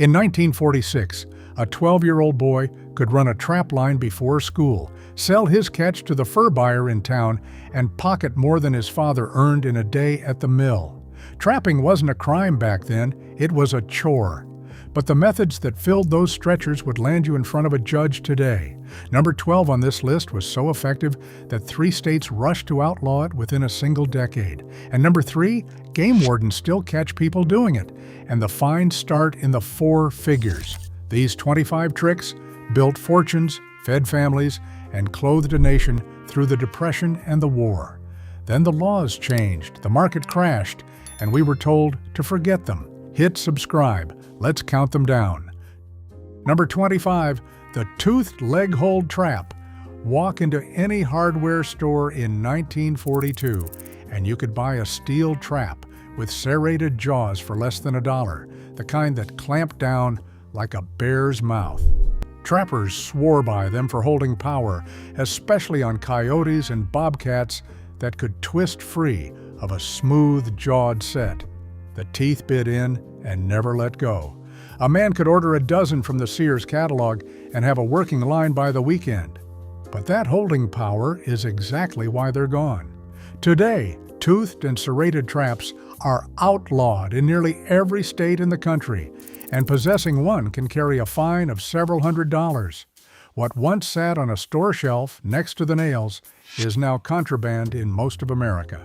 In 1946, a 12-year-old boy could run a trap line before school, sell his catch to the fur buyer in town, and pocket more than his father earned in a day at the mill. Trapping wasn't a crime back then, it was a chore. But the methods that filled those stretchers would land you in front of a judge today. Number 12 on this list was so effective that 3 states rushed to outlaw it within a single decade. And number 3, game wardens still catch people doing it, and the fines start in the 4 figures. These 25 tricks built fortunes, fed families, and clothed a nation through the Depression and the war. Then the laws changed, the market crashed, and we were told to forget them. Hit subscribe. Let's count them down. Number 25, the toothed leg hold trap. Walk into any hardware store in 1942, and you could buy a steel trap with serrated jaws for less than $1, the kind that clamped down like a bear's mouth. Trappers swore by them for holding power, especially on coyotes and bobcats that could twist free of a smooth-jawed set. The teeth bit in and never let go. A man could order a dozen from the Sears catalog and have a working line by the weekend. But that holding power is exactly why they're gone. Today, toothed and serrated traps are outlawed in nearly every state in the country, and possessing one can carry a fine of several $100s. What once sat on a store shelf next to the nails is now contraband in most of America.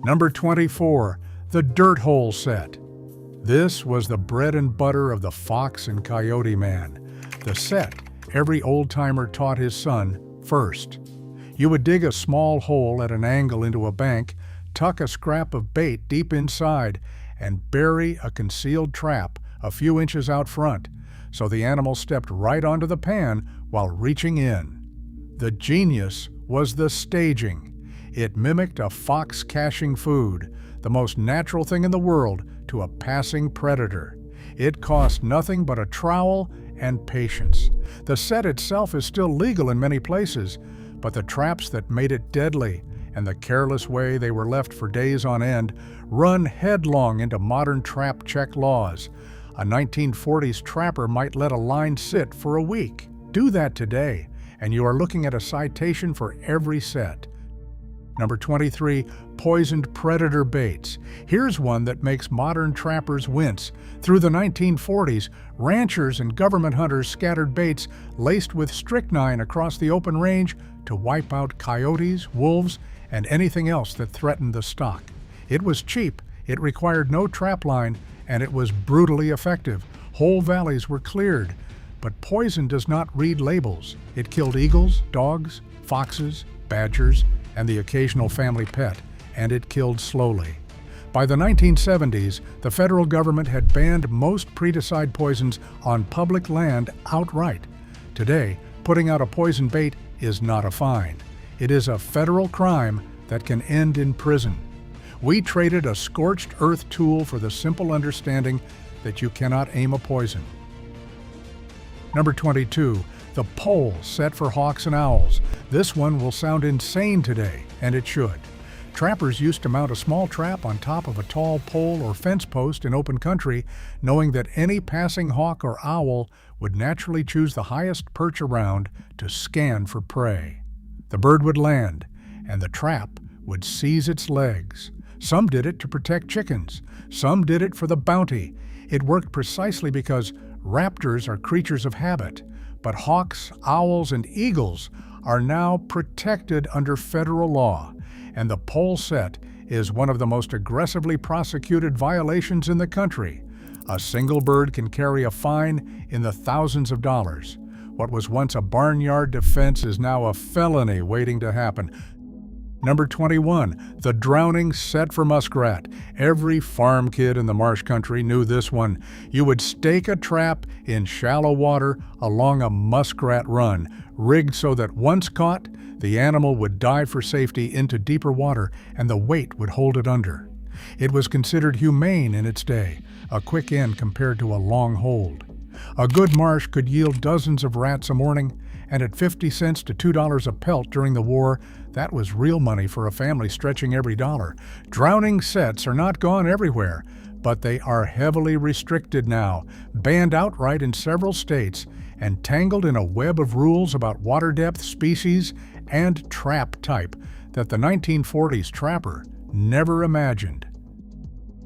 Number 24, the dirt hole set. This was the bread and butter of the fox and coyote man. The set every old-timer taught his son first. You would dig a small hole at an angle into a bank, tuck a scrap of bait deep inside, and bury a concealed trap a few inches out front, so the animal stepped right onto the pan while reaching in. The genius was the staging. It mimicked a fox caching food, the most natural thing in the world to a passing predator. It cost nothing but a trowel and patience. The set itself is still legal in many places, but the traps that made it deadly and the careless way they were left for days on end run headlong into modern trap check laws. A 1940s trapper might let a line sit for a week. Do that today, and you are looking at a citation for every set. Number 23, poisoned predator baits. Here's one that makes modern trappers wince. Through the 1940s, ranchers and government hunters scattered baits laced with strychnine across the open range to wipe out coyotes, wolves, and anything else that threatened the stock. It was cheap, it required no trap line, and it was brutally effective. Whole valleys were cleared. But poison does not read labels. It killed eagles, dogs, foxes, badgers, and the occasional family pet, and it killed slowly. By the 1970s, the federal government had banned most predicide poisons on public land outright. Today, putting out a poison bait is not a fine. It is a federal crime that can end in prison. We traded a scorched earth tool for the simple understanding that you cannot aim a poison. Number 22, the pole set for hawks and owls. This one will sound insane today, and it should. Trappers used to mount a small trap on top of a tall pole or fence post in open country, knowing that any passing hawk or owl would naturally choose the highest perch around to scan for prey. The bird would land, and the trap would seize its legs. Some did it to protect chickens. Some did it for the bounty. It worked precisely because raptors are creatures of habit, but hawks, owls, and eagles are now protected under federal law, and the pole set is one of the most aggressively prosecuted violations in the country. A single bird can carry a fine in the thousands of dollars. What was once a barnyard defense is now a felony waiting to happen. Number 21, the drowning set for muskrat. Every farm kid in the marsh country knew this one. You would stake a trap in shallow water along a muskrat run, rigged so that once caught, the animal would dive for safety into deeper water and the weight would hold it under. It was considered humane in its day, a quick end compared to a long hold. A good marsh could yield dozens of rats a morning, and at 50 cents to $2 a pelt during the war, that was real money for a family stretching every dollar. Drowning sets are not gone everywhere, but they are heavily restricted now, banned outright in several states, and tangled in a web of rules about water depth, species, and trap type that the 1940s trapper never imagined.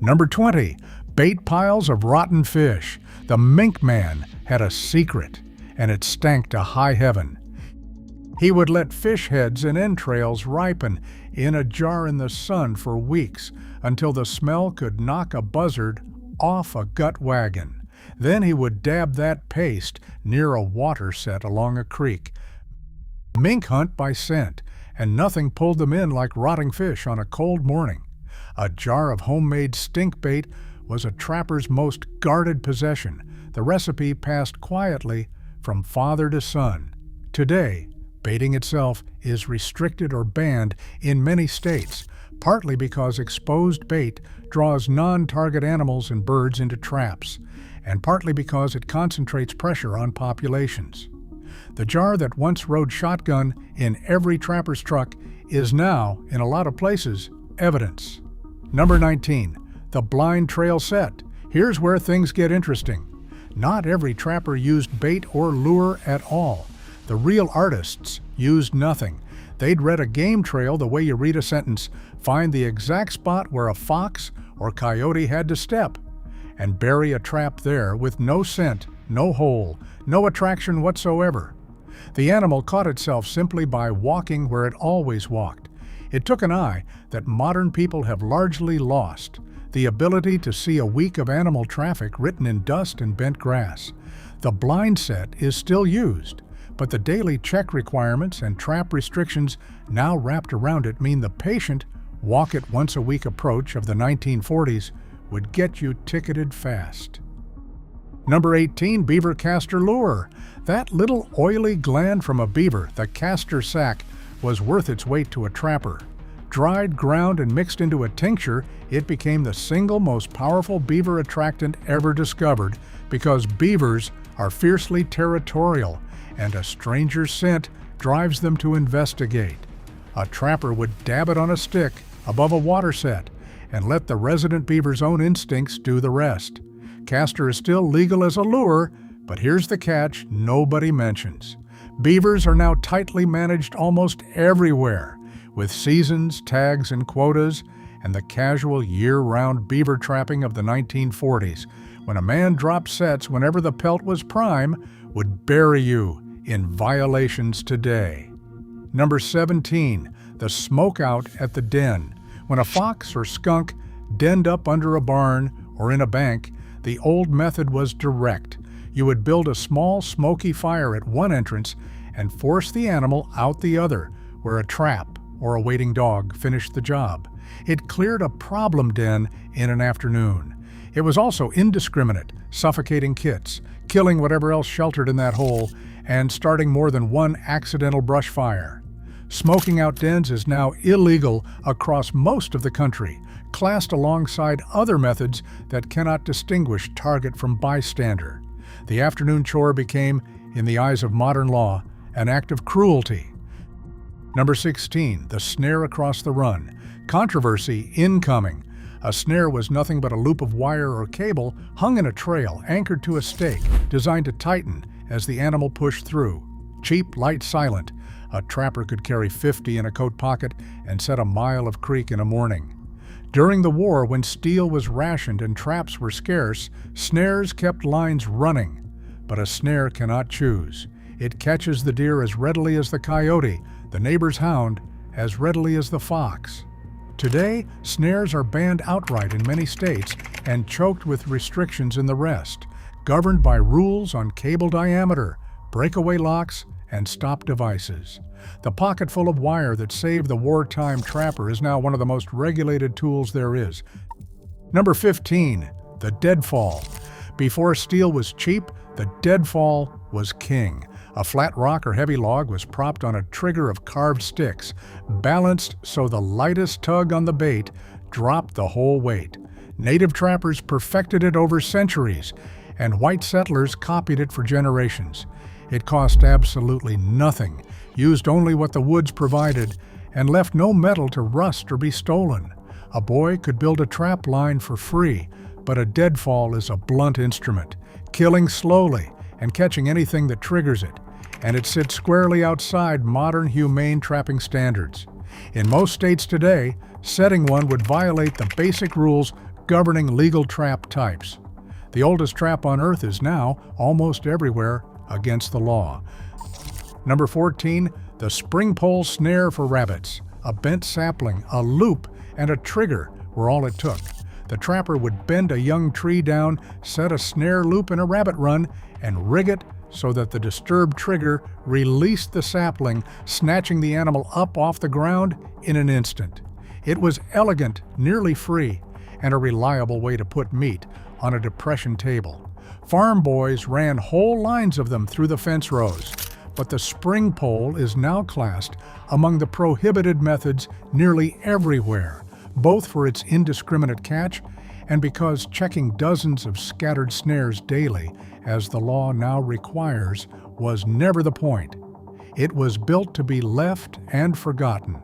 Number 20. Bait piles of rotten fish. The mink man had a secret, and it stank to high heaven. He would let fish heads and entrails ripen in a jar in the sun for weeks until the smell could knock a buzzard off a gut wagon. Then he would dab that paste near a water set along a creek. Mink hunt by scent, and nothing pulled them in like rotting fish on a cold morning. A jar of homemade stink bait was a trapper's most guarded possession. The recipe passed quietly from father to son. Today, baiting itself is restricted or banned in many states, partly because exposed bait draws non-target animals and birds into traps, and partly because it concentrates pressure on populations. The jar that once rode shotgun in every trapper's truck is now, in a lot of places, evidence. Number 19. The blind trail set. Here's where things get interesting. Not every trapper used bait or lure at all. The real artists used nothing. They'd read a game trail the way you read a sentence, find the exact spot where a fox or coyote had to step, and bury a trap there with no scent, no hole, no attraction whatsoever. The animal caught itself simply by walking where it always walked. It took an eye that modern people have largely lost, the ability to see a week of animal traffic written in dust and bent grass. The blind set is still used, but the daily check requirements and trap restrictions now wrapped around it mean the patient, walk-it-once-a-week approach of the 1940s would get you ticketed fast. Number 18. Beaver castor lure. That little oily gland from a beaver, the castor sac, was worth its weight to a trapper. Dried, ground, and mixed into a tincture, it became the single most powerful beaver attractant ever discovered because beavers are fiercely territorial, and a stranger's scent drives them to investigate. A trapper would dab it on a stick above a water set and let the resident beaver's own instincts do the rest. Castor is still legal as a lure, but here's the catch nobody mentions. Beavers are now tightly managed almost everywhere, with seasons, tags, and quotas, and the casual year-round beaver trapping of the 1940s, when a man dropped sets whenever the pelt was prime, would bury you in violations today. Number 17. The smokeout at the den. When a fox or skunk denned up under a barn or in a bank, the old method was direct. You would build a small smoky fire at one entrance and force the animal out the other, where a trap or a waiting dog finished the job. It cleared a problem den in an afternoon. It was also indiscriminate, suffocating kits, killing whatever else sheltered in that hole, and starting more than one accidental brush fire. Smoking out dens is now illegal across most of the country, classed alongside other methods that cannot distinguish target from bystander. The afternoon chore became, in the eyes of modern law, an act of cruelty. Number 16. The snare across the run. Controversy incoming. A snare was nothing but a loop of wire or cable hung in a trail anchored to a stake, designed to tighten as the animal pushed through. Cheap, light, silent. A trapper could carry 50 in a coat pocket and set a mile of creek in a morning. During the war, when steel was rationed and traps were scarce, snares kept lines running. But a snare cannot choose. It catches the deer as readily as the coyote, the neighbor's hound as readily as the fox. Today, snares are banned outright in many states and choked with restrictions in the rest, governed by rules on cable diameter, breakaway locks, and stop devices. The pocket full of wire that saved the wartime trapper is now one of the most regulated tools there is. Number 15. The deadfall. Before steel was cheap, the deadfall was king. A flat rock or heavy log was propped on a trigger of carved sticks, balanced so the lightest tug on the bait dropped the whole weight. Native trappers perfected it over centuries, and white settlers copied it for generations. It cost absolutely nothing, used only what the woods provided, and left no metal to rust or be stolen. A boy could build a trap line for free, but a deadfall is a blunt instrument, killing slowly and catching anything that triggers it, and it sits squarely outside modern humane trapping standards. In most states today, setting one would violate the basic rules governing legal trap types. The oldest trap on Earth is now, almost everywhere, against the law. Number 14, the spring pole snare for rabbits. A bent sapling, a loop, and a trigger were all it took. The trapper would bend a young tree down, set a snare loop in a rabbit run, and rig it so that the disturbed trigger released the sapling, snatching the animal up off the ground in an instant. It was elegant, nearly free, and a reliable way to put meat on a depression table. Farm boys ran whole lines of them through the fence rows, but the spring pole is now classed among the prohibited methods nearly everywhere, both for its indiscriminate catch and because checking dozens of scattered snares daily, as the law now requires, was never the point. It was built to be left and forgotten,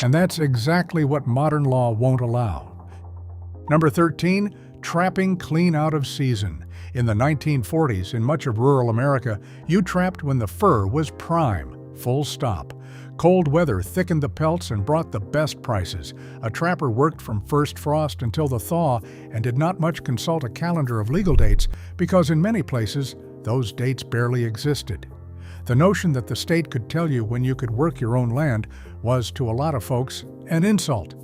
and that's exactly what modern law won't allow. Number 13, trapping clean out of season. In the 1940s, in much of rural America, you trapped when the fur was prime, full stop. Cold weather thickened the pelts and brought the best prices. A trapper worked from first frost until the thaw and did not much consult a calendar of legal dates because in many places, those dates barely existed. The notion that the state could tell you when you could work your own land was, to a lot of folks, an insult.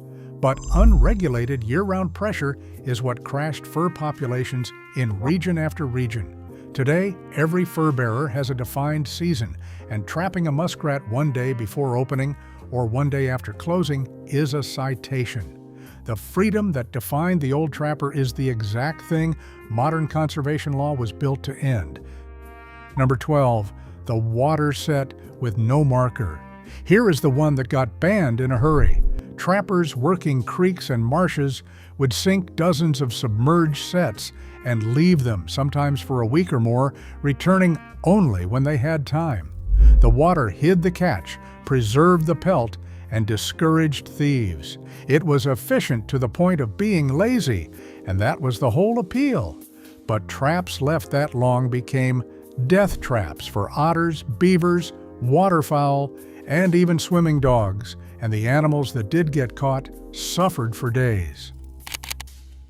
But unregulated year-round pressure is what crashed fur populations in region after region. Today, every fur bearer has a defined season, and trapping a muskrat one day before opening or one day after closing is a citation. The freedom that defined the old trapper is the exact thing modern conservation law was built to end. Number 12, the water set with no marker. Here is the one that got banned in a hurry. Trappers working creeks and marshes would sink dozens of submerged sets and leave them, sometimes for a week or more, returning only when they had time. The water hid the catch, preserved the pelt, and discouraged thieves. It was efficient to the point of being lazy, and that was the whole appeal. But traps left that long became death traps for otters, beavers, waterfowl, and even swimming dogs, and the animals that did get caught suffered for days.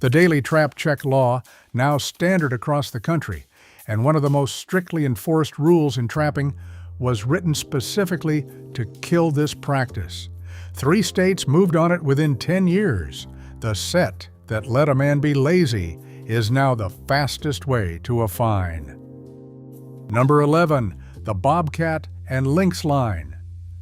The daily trap check law, now standard across the country, and one of the most strictly enforced rules in trapping, was written specifically to kill this practice. 3 states moved on it within 10 years. The set that let a man be lazy is now the fastest way to a fine. Number 11, the bobcat and lynx line.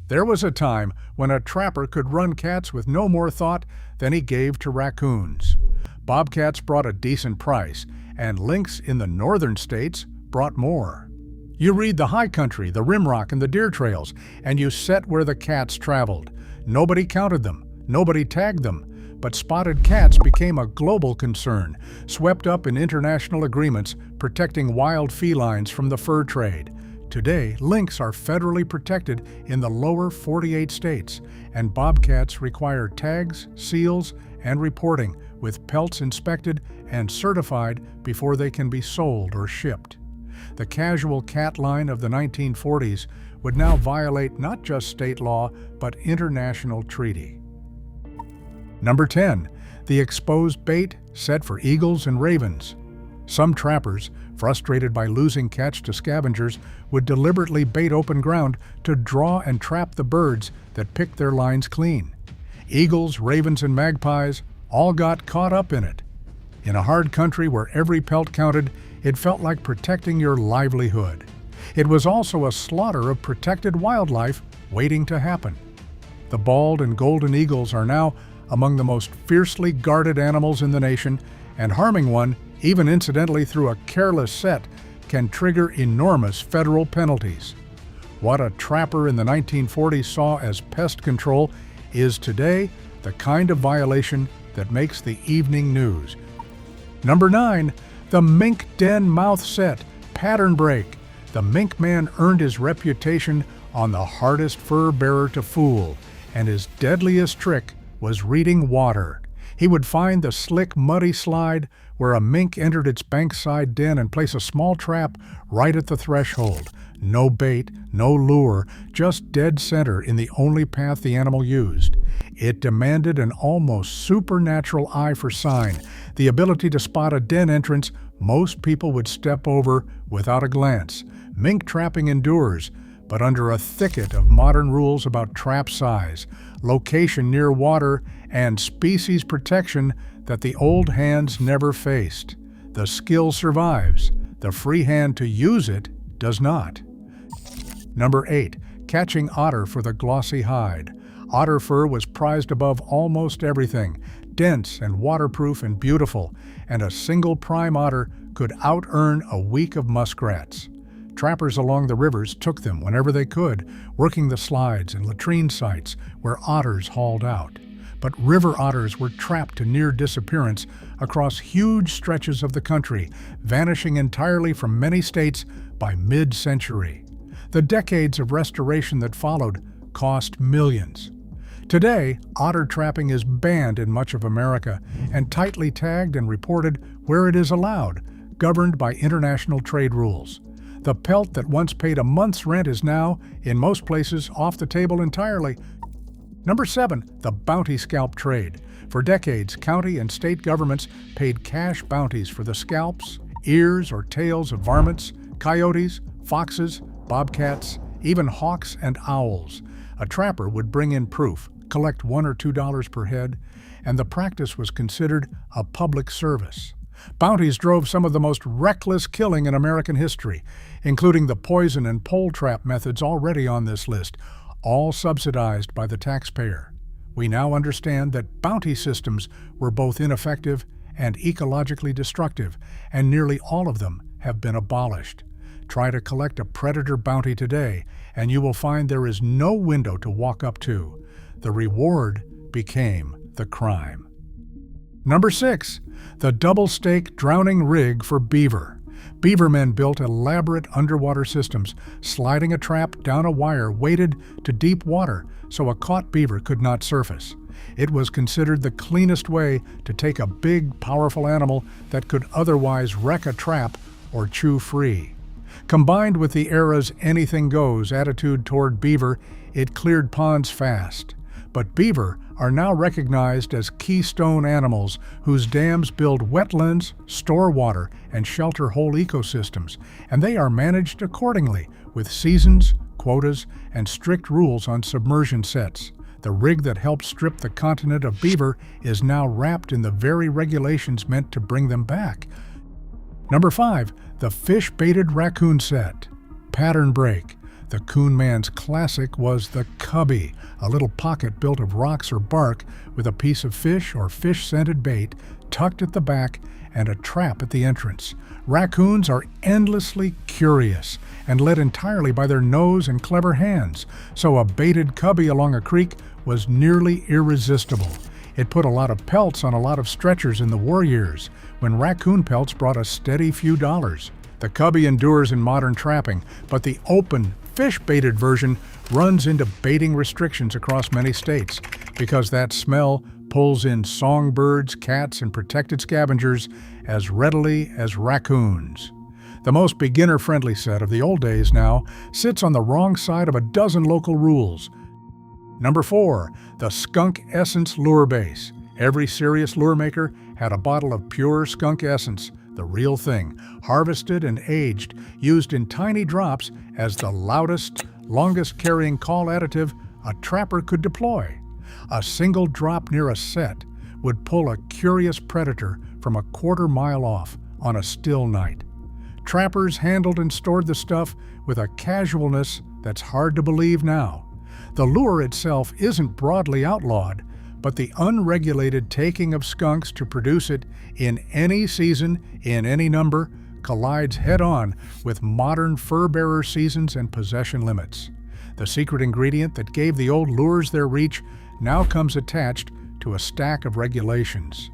There was a time when a trapper could run cats with no more thought than he gave to raccoons. Bobcats brought a decent price, and lynx in the northern states brought more. You read the high country, the rimrock, and the deer trails, and you set where the cats traveled. Nobody counted them, nobody tagged them, but spotted cats became a global concern, swept up in international agreements protecting wild felines from the fur trade. Today, lynx are federally protected in the lower 48 states, and bobcats require tags, seals, and reporting, with pelts inspected and certified before they can be sold or shipped. The casual cat line of the 1940s would now violate not just state law, but international treaty. Number 10, the exposed bait set for eagles and ravens. Some trappers, frustrated by losing catch to scavengers, would deliberately bait open ground to draw and trap the birds that picked their lines clean. Eagles, ravens, and magpies all got caught up in it. In a hard country where every pelt counted, it felt like protecting your livelihood. It was also a slaughter of protected wildlife waiting to happen. The bald and golden eagles are now among the most fiercely guarded animals in the nation, and harming one, even incidentally through a careless set, can trigger enormous federal penalties. What a trapper in the 1940s saw as pest control is today the kind of violation that makes the evening news. Number 9, the mink den mouth set, pattern break. The mink man earned his reputation on the hardest fur bearer to fool, and his deadliest trick was reading water. He would find the slick, muddy slide where a mink entered its bankside den and placed a small trap right at the threshold. No bait, no lure, just dead center in the only path the animal used. It demanded an almost supernatural eye for sign, the ability to spot a den entrance most people would step over without a glance. Mink trapping endures, but under a thicket of modern rules about trap size, location near water, and species protection that the old hands never faced. The skill survives. The free hand to use it does not. Number 8. Catching otter for the glossy hide. Otter fur was prized above almost everything, dense and waterproof and beautiful, and a single prime otter could out-earn a week of muskrats. Trappers along the rivers took them whenever they could, working the slides and latrine sites where otters hauled out. But river otters were trapped to near disappearance across huge stretches of the country, vanishing entirely from many states by mid-century. The decades of restoration that followed cost millions. Today, otter trapping is banned in much of America and tightly tagged and reported where it is allowed, governed by international trade rules. The pelt that once paid a month's rent is now, in most places, off the table entirely. Number 7. The bounty scalp trade. For decades, county and state governments paid cash bounties for the scalps, ears, or tails of varmints, coyotes, foxes, bobcats, even hawks and owls. A trapper would bring in proof, collect $1 or $2 per head, and the practice was considered a public service. Bounties drove some of the most reckless killing in American history, including the poison and pole trap methods already on this list, all subsidized by the taxpayer. We now understand that bounty systems were both ineffective and ecologically destructive, and nearly all of them have been abolished. Try to collect a predator bounty today, and you will find there is no window to walk up to. The reward became the crime. Number 6. The double-stake drowning rig for beaver. Beavermen built elaborate underwater systems, sliding a trap down a wire weighted to deep water so a caught beaver could not surface. It was considered the cleanest way to take a big, powerful animal that could otherwise wreck a trap or chew free. Combined with the era's anything goes attitude toward beaver, it cleared ponds fast. But beaver are now recognized as keystone animals whose dams build wetlands, store water, and shelter whole ecosystems, and they are managed accordingly with seasons, quotas, and strict rules on submersion sets. The rig that helped strip the continent of beaver is now wrapped in the very regulations meant to bring them back. Number 5. The fish-baited raccoon set. Pattern break. The Coon Man's classic was the cubby, a little pocket built of rocks or bark with a piece of fish or fish-scented bait tucked at the back and a trap at the entrance. Raccoons are endlessly curious and led entirely by their nose and clever hands, so a baited cubby along a creek was nearly irresistible. It put a lot of pelts on a lot of stretchers in the war years, when raccoon pelts brought a steady few dollars. The cubby endures in modern trapping, but the open, fish-baited version runs into baiting restrictions across many states because that smell pulls in songbirds, cats, and protected scavengers as readily as raccoons. The most beginner-friendly set of the old days now sits on the wrong side of a dozen local rules. Number 4. The Skunk Essence Lure Base. Every serious lure maker had a bottle of pure skunk essence, the real thing, harvested and aged, used in tiny drops as the loudest, longest-carrying call additive a trapper could deploy. A single drop near a set would pull a curious predator from a quarter-mile off on a still night. Trappers handled and stored the stuff with a casualness that's hard to believe now. The lure itself isn't broadly outlawed, but the unregulated taking of skunks to produce it in any season, in any number, collides head-on with modern fur-bearer seasons and possession limits. The secret ingredient that gave the old lures their reach now comes attached to a stack of regulations.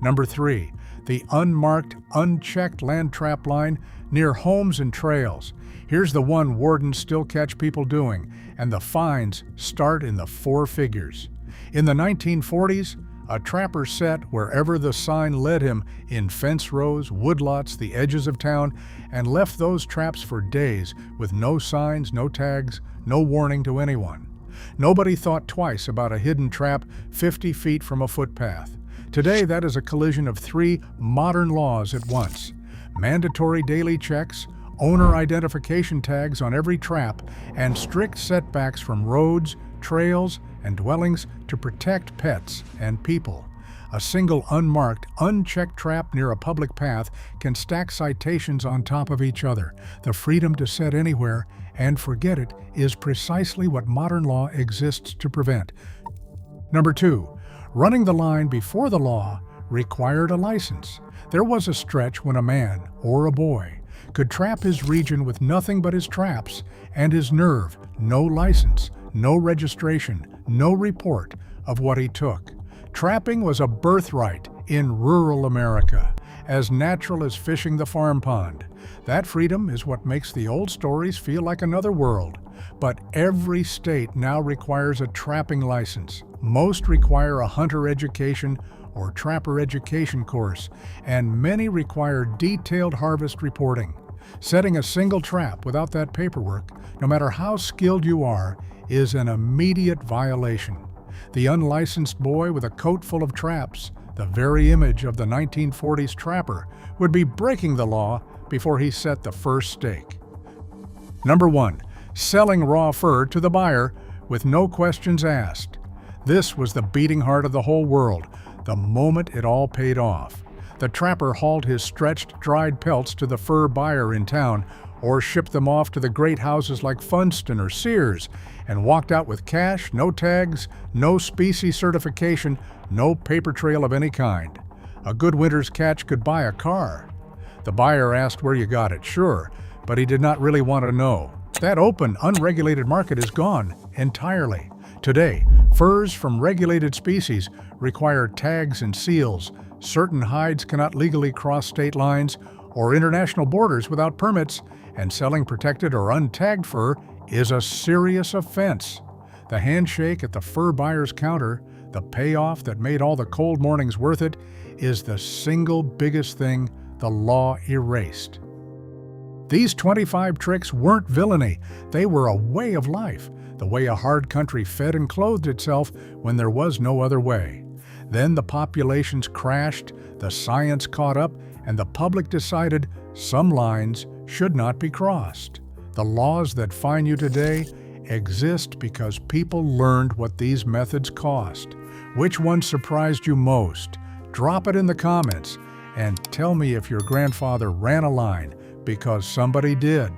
Number 3. The unmarked, unchecked land trap line near homes and trails. Here's the one wardens still catch people doing, and the fines start in the 4 figures. In the 1940s, A trapper set wherever the sign led him, in fence rows, woodlots, the edges of town, and left those traps for days with no signs, no tags, no warning to anyone. Nobody thought twice about a hidden trap 50 feet from a footpath. Today, that is a collision of 3 modern laws at once: mandatory daily checks, owner identification tags on every trap, and strict setbacks from roads, trails, and dwellings to protect pets and people. A single unmarked, unchecked trap near a public path can stack citations on top of each other. The freedom to set anywhere and forget it is precisely what modern law exists to prevent. Number 2, running the line before the law required a license. There was a stretch when a man, or a boy, could trap his region with nothing but his traps and his nerve, no license, no registration, no report of what he took. Trapping was a birthright in rural America, as natural as fishing the farm pond. That freedom is what makes the old stories feel like another world. But every state now requires a trapping license. Most require a hunter education or trapper education course, and many require detailed harvest reporting. Setting a single trap without that paperwork, no matter how skilled you are, is an immediate violation. The unlicensed boy with a coat full of traps, the very image of the 1940s trapper, would be breaking the law before he set the first stake. Number 1, selling raw fur to the buyer with no questions asked. This was the beating heart of the whole world, the moment it all paid off. The trapper hauled his stretched, dried pelts to the fur buyer in town, or shipped them off to the great houses like Funston or Sears, and walked out with cash, no tags, no species certification, no paper trail of any kind. A good winter's catch could buy a car. The buyer asked where you got it, sure, but he did not really want to know. That open, unregulated market is gone entirely. Today, furs from regulated species require tags and seals. Certain hides cannot legally cross state lines or international borders without permits, and selling protected or untagged fur is a serious offense. The handshake at the fur buyer's counter, the payoff that made all the cold mornings worth it, is the single biggest thing the law erased. These 25 tricks weren't villainy, they were a way of life, the way a hard country fed and clothed itself when there was no other way. Then the populations crashed, the science caught up, and the public decided some lines should not be crossed. The laws that fine you today exist because people learned what these methods cost. Which one surprised you most? Drop it in the comments and tell me if your grandfather ran a line because somebody did.